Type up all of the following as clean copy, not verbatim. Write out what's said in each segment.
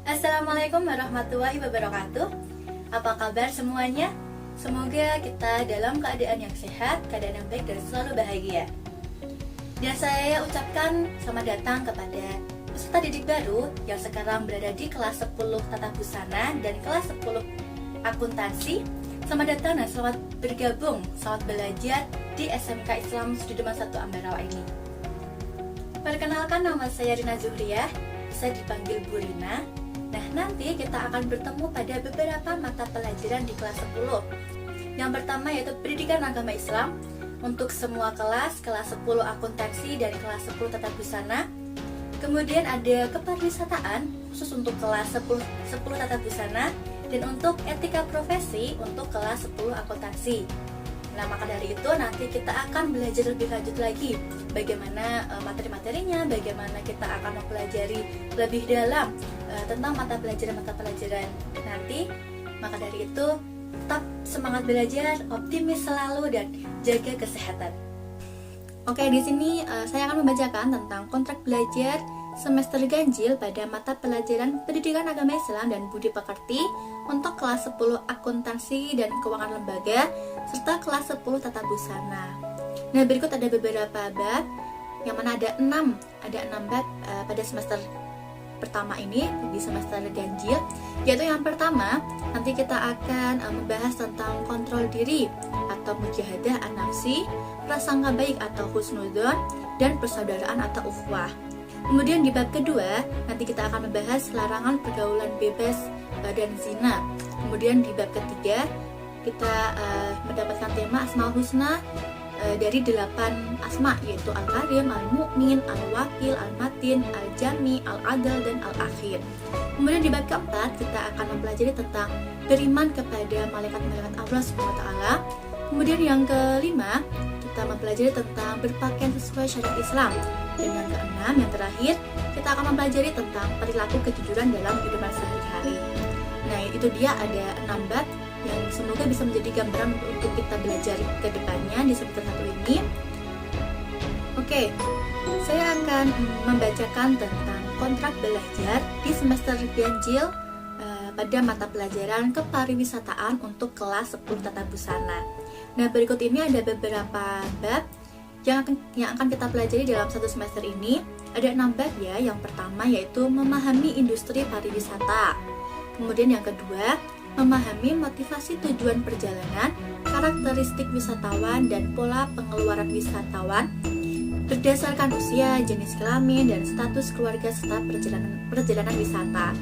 Assalamualaikum warahmatullahi wabarakatuh. Apa kabar semuanya? Semoga kita dalam keadaan yang sehat, keadaan yang baik, dan selalu bahagia. Dan saya ucapkan selamat datang kepada peserta didik baru yang sekarang berada di kelas 10 Tata Busana dan kelas 10 Akuntansi. Selamat datang dan selamat bergabung, selamat belajar di SMK Islam Sudirman 1 Ambarawa ini. Perkenalkan, nama saya Rina Zuhriyah, saya dipanggil Bu Rina. Nah, nanti kita akan bertemu pada beberapa mata pelajaran di kelas 10. Yang pertama yaitu Pendidikan Agama Islam untuk semua kelas 10 Akuntansi dan kelas 10 Tata Busana. Kemudian ada Kepariwisataan khusus untuk kelas 10 Tata Busana, dan untuk Etika Profesi untuk kelas 10 Akuntansi. Nah, maka dari itu nanti kita akan belajar lebih lanjut lagi bagaimana materi-materinya, bagaimana kita akan mempelajari lebih dalam tentang mata pelajaran nanti. Maka dari itu tetap semangat belajar, optimis selalu, dan jaga kesehatan. Oke, di sini saya akan membacakan tentang kontrak belajar semester ganjil pada mata pelajaran Pendidikan Agama Islam dan Budi Pekerti untuk kelas 10 Akuntansi dan Keuangan Lembaga serta kelas 10 Tata Busana. Nah, berikut ada beberapa bab yang mana ada 6 bab pada semester pertama ini di semester ganjil, yaitu yang pertama nanti kita akan membahas tentang kontrol diri atau mujahadah an-nafsi, prasangka baik atau husnudzon, dan persaudaraan atau ukhuwah. Kemudian di bab kedua nanti kita akan membahas larangan pergaulan bebas dan zina. Kemudian di bab ketiga kita mendapatkan tema Asmaul Husna dari 8 asma, yaitu Al-Karim, Al-Mu'min, Al-Wakil, Al-Matin, Al-Jami, Al-Adal, dan Al-Akhir. Kemudian di bab keempat kita akan mempelajari tentang beriman kepada malaikat-malaikat Allah SWT. Kemudian yang kelima kita mempelajari tentang berpakaian sesuai syariat Islam. Dan yang keenam, yang terakhir, kita akan mempelajari tentang perilaku kejujuran dalam kehidupan sehari-hari. Nah, itu dia ada 6 bab yang semoga bisa menjadi gambaran untuk kita belajar ke depannya di semester 1 ini. Oke, saya akan membacakan tentang kontrak belajar di semester ganjil pada mata pelajaran Kepariwisataan untuk kelas 10 Tata Busana. Nah, berikut ini ada beberapa bab yang akan kita pelajari dalam satu semester ini. Ada 6 bab ya. Yang pertama yaitu memahami industri pariwisata. Kemudian yang kedua, memahami motivasi tujuan perjalanan, karakteristik wisatawan, dan pola pengeluaran wisatawan berdasarkan usia, jenis kelamin, dan status keluarga serta perjalanan wisata.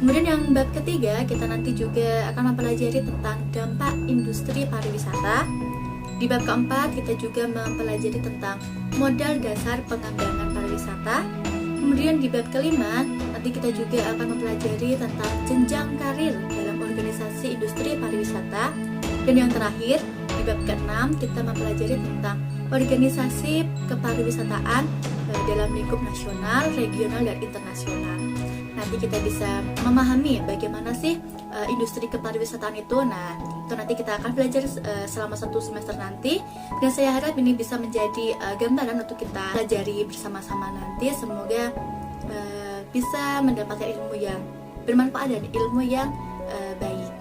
Kemudian yang bab ketiga, kita nanti juga akan mempelajari tentang dampak industri pariwisata. Di bab keempat, kita juga mempelajari tentang modal dasar pengembangan pariwisata. Kemudian di bab kelima, nanti kita juga akan mempelajari tentang jenjang karir dalam organisasi industri pariwisata. Dan yang terakhir, di bab keenam, kita mempelajari tentang organisasi kepariwisataan dalam lingkup nasional, regional, dan internasional. Nanti kita bisa memahami bagaimana sih industri kepariwisataan itu. Nah, itu nanti kita akan belajar selama satu semester nanti, dan saya harap ini bisa menjadi gambaran untuk kita pelajari bersama-sama nanti. Semoga bisa mendapatkan ilmu yang bermanfaat dan ilmu yang baik.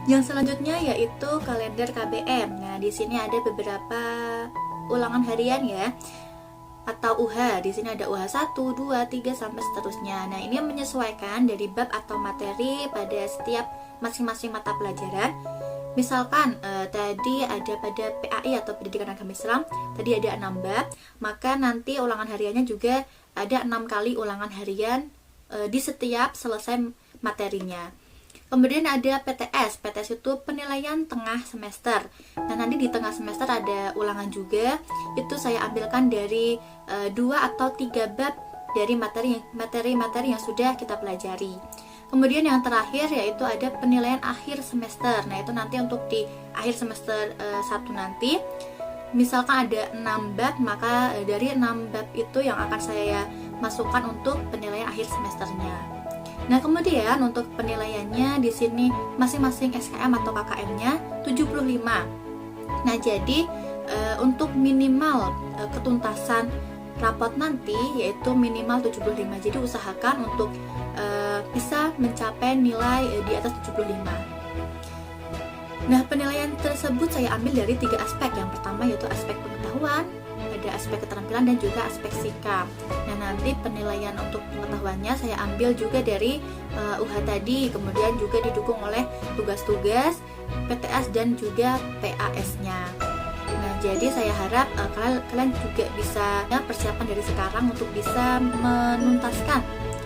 Yang selanjutnya yaitu kalender KBM. Nah, di sini ada beberapa ulangan harian ya, atau UH. Di sini ada UH 1, 2, 3 sampai seterusnya. Nah, ini menyesuaikan dari bab atau materi pada setiap masing-masing mata pelajaran. Misalkan tadi ada pada PAI atau Pendidikan Agama Islam, tadi ada 6 bab, maka nanti ulangan hariannya juga ada 6 kali ulangan harian di setiap selesai materinya. Kemudian ada PTS. PTS itu penilaian tengah semester. Nah, nanti di tengah semester ada ulangan juga. Itu saya ambilkan dari 2 atau 3 bab dari materi-materi yang sudah kita pelajari. Kemudian yang terakhir yaitu ada penilaian akhir semester. Nah, itu nanti untuk di akhir semester 1 nanti. Misalkan ada 6 bab, maka dari 6 bab itu yang akan saya masukkan untuk penilaian akhir semesternya. Nah, kemudian untuk penilaiannya di sini masing-masing SKM atau KKM-nya 75. Nah, jadi untuk minimal ketuntasan rapot nanti yaitu minimal 75. Jadi usahakan untuk bisa mencapai nilai di atas 75. Nah, penilaian tersebut saya ambil dari 3 aspek. Yang pertama yaitu aspek pengetahuan, ada aspek keterampilan, dan juga aspek sikap. Nah, nanti penilaian untuk pengetahuannya saya ambil juga dari UH tadi, kemudian juga didukung oleh tugas-tugas, PTS, dan juga PAS-nya. Nah, jadi saya harap kalian juga bisa persiapan dari sekarang untuk bisa menuntaskan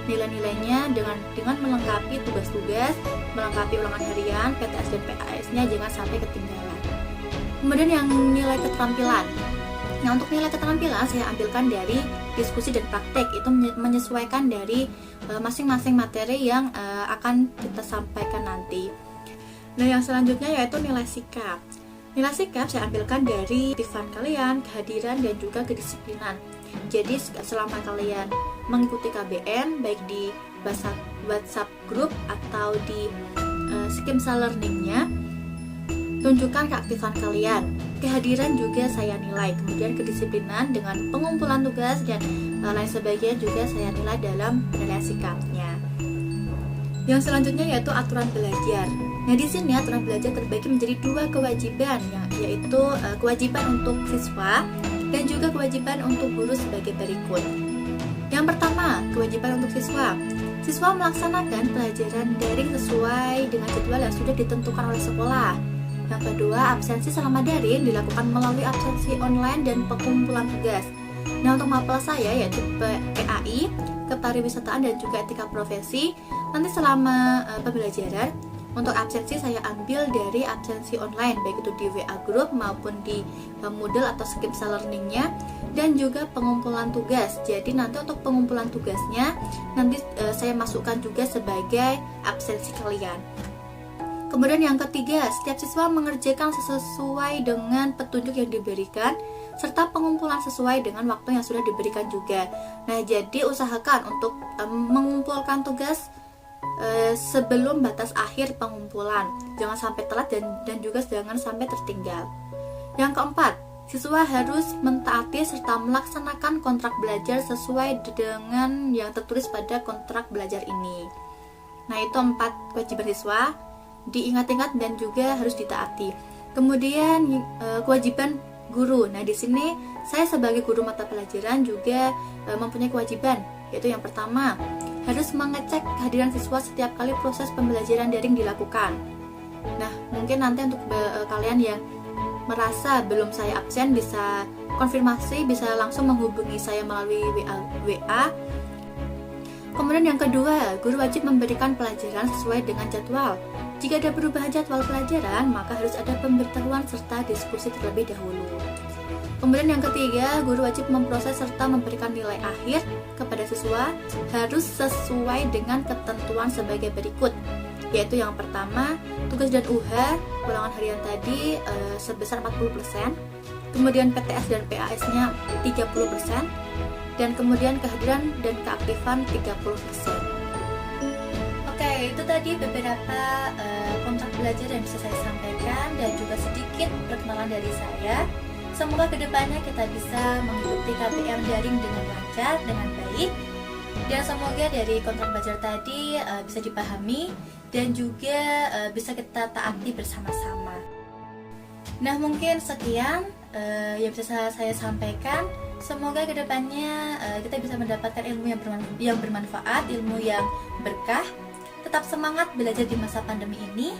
nilai-nilainya dengan melengkapi tugas-tugas, melengkapi ulangan harian, PTS dan PAS-nya, jangan sampai ketinggalan. Kemudian yang nilai keterampilan. Nah, untuk nilai keterampilan saya ambilkan dari diskusi dan praktek, itu menyesuaikan dari masing-masing materi yang akan kita sampaikan nanti. Nah, yang selanjutnya yaitu nilai sikap. Nilai sikap saya ambilkan dari aktifan kalian, kehadiran, dan juga kedisiplinan. Jadi selama kalian mengikuti KBM baik di WhatsApp group atau di Skimsa Learning-nya, tunjukkan keaktifan kalian. Kehadiran juga saya nilai, kemudian kedisiplinan dengan pengumpulan tugas dan lain sebagainya juga saya nilai dalam penilaian sikapnya. Yang selanjutnya yaitu aturan belajar. Nah, di sini aturan belajar terbagi menjadi 2 kewajiban, yaitu kewajiban untuk siswa dan juga kewajiban untuk guru sebagai berikut. Yang pertama, kewajiban untuk siswa. Siswa melaksanakan pelajaran daring sesuai dengan jadwal yang sudah ditentukan oleh sekolah. Yang kedua, absensi selama daring dilakukan melalui absensi online dan pengumpulan tugas. Nah, untuk mapel saya yaitu PAI, Kepariwisataan dan juga Etika Profesi, nanti selama pembelajaran untuk absensi saya ambil dari absensi online, baik itu di WA Group maupun di Moodle atau Skimsa Learning-nya, dan juga pengumpulan tugas. Jadi nanti untuk pengumpulan tugasnya nanti saya masukkan juga sebagai absensi kalian. Kemudian yang ketiga, setiap siswa mengerjakan sesuai dengan petunjuk yang diberikan serta pengumpulan sesuai dengan waktu yang sudah diberikan juga. Nah, jadi usahakan untuk mengumpulkan tugas sebelum batas akhir pengumpulan, jangan sampai telat dan juga jangan sampai tertinggal. Yang keempat, siswa harus mentaati serta melaksanakan kontrak belajar sesuai dengan yang tertulis pada kontrak belajar ini. Nah, itu 4 kewajiban siswa, diingat-ingat dan juga harus ditaati. Kemudian kewajiban guru. Nah, di sini saya sebagai guru mata pelajaran juga mempunyai kewajiban, yaitu yang pertama, harus mengecek kehadiran siswa setiap kali proses pembelajaran daring dilakukan. Nah, mungkin nanti untuk kalian yang merasa belum saya absen bisa konfirmasi, bisa langsung menghubungi saya melalui WA. Kemudian yang kedua, guru wajib memberikan pelajaran sesuai dengan jadwal. Jika ada perubahan jadwal pelajaran, maka harus ada pemberitahuan serta diskusi terlebih dahulu. Kemudian yang ketiga, guru wajib memproses serta memberikan nilai akhir kepada siswa harus sesuai dengan ketentuan sebagai berikut, yaitu yang pertama, tugas dan UH ulangan harian tadi sebesar 40%, kemudian PTS dan PAS-nya 30%, dan kemudian kehadiran dan keaktifan 30%. Oke, itu tadi beberapa kontrak belajar yang bisa saya sampaikan dan juga sedikit perkenalan dari saya. Semoga kedepannya kita bisa mengikuti KBM daring dengan lancar, dengan baik, dan semoga dari kontrak belajar tadi bisa dipahami dan juga bisa kita taati bersama-sama. Nah, mungkin sekian yang bisa saya sampaikan. Semoga kedepannya kita bisa mendapatkan ilmu yang bermanfaat, ilmu yang berkah. Tetap semangat belajar di masa pandemi ini,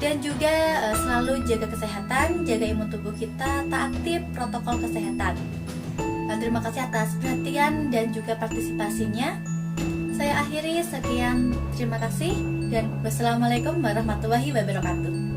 dan juga selalu jaga kesehatan, jaga imun tubuh kita, taati protokol kesehatan. Terima kasih atas perhatian dan juga partisipasinya. Saya akhiri, sekian, terima kasih, dan wassalamualaikum warahmatullahi wabarakatuh.